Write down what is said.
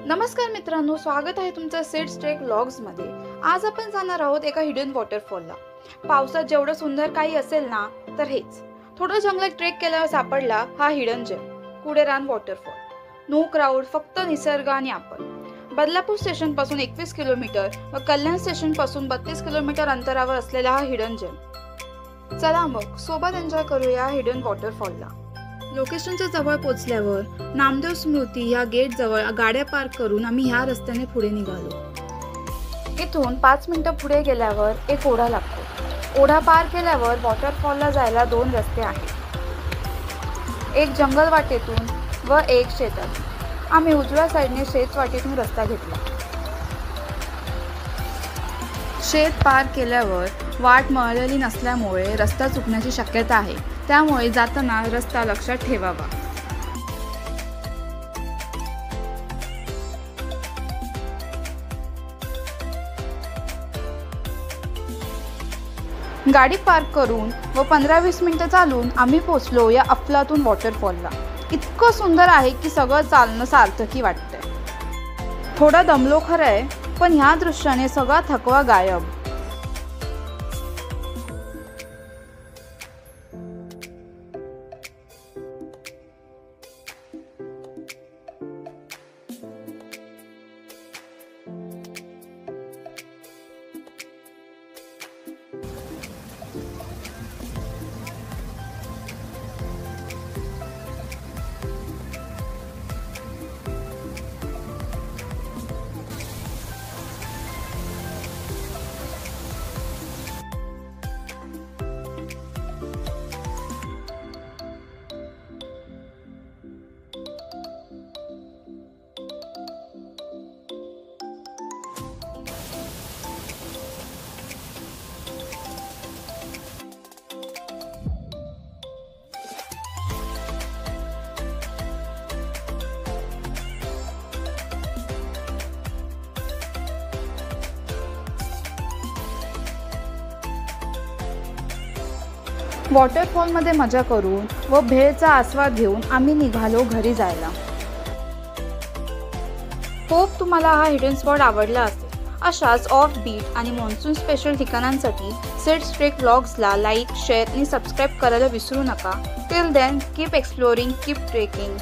नमस्कार मित्रांनो, स्वागत आहे तुमचं सेट्स ट्रेक व्लॉग्स मध्ये। आज आपण जाणार आहोत एका हिडन वॉटरफॉलला। पावसात जेवढं सुंदर काही असेल ना तर हेच। थोडं जंगलात ट्रेक केल्यावर सापडला हा हिडन जेम कुडेरान वॉटरफॉल। नो क्राउड, फक्त निसर्ग आणि आपण। बदलापूर स्टेशन पासून 21 किलोमीटर व कल्याण स्टेशन पासून 32 किलोमीटर अंतरावर असलेला हा हिडन जेम। चला मग सोबत एन्जॉय करूया हिडन वॉटरफॉलला। लोकेशनच्या जवळ पोहोचल्यावर नामदेव स्मृती या गेट जवळ गाड्या पार्क करून आम्ही ह्या रस्त्याने पुढे निघालो। इथून 5 मिनिटं पुढे गेल्यावर एक ओढा लागतो। ओढा पार केल्यावर वॉटरफॉलला जायला 2 रस्ते आहेत, एक जंगल वाटेतून व एक शेतातून। आम्ही उजव्या साईडने शेत वाटेतून रस्ता घेतला। शेत पार केल्यावर वाट मळलेली नसल्यामुळे रस्ता चुकण्याची शक्यता आहे, त्यामुळे जाताना रस्ता लक्षात ठेवावा। गाडी पार्क करून व 15-20 मिनिटं चालून आम्ही पोहोचलो या अफलातून वॉटरफॉलला। इतकं सुंदर आहे की सगळं चालणं सार्थकी वाटतंय। थोडा दमलो खरंय, पण ह्या दृश्याने सगळा थकवा गायब। वॉटरफॉलमध्ये मजा करून व भेळचा आस्वाद घेऊन आम्ही निघालो घरी जायला। होप तुम्हाला हा हिडन स्पॉट आवडला असेल। अशाच ऑफ बीट आणि मॉन्सून स्पेशल ठिकाणांसाठी सेट्स ट्रेक व्लॉग्सला लाईक, शेअर आणि सबस्क्राईब करायला विसरू नका। Till then keep exploring, keep trekking.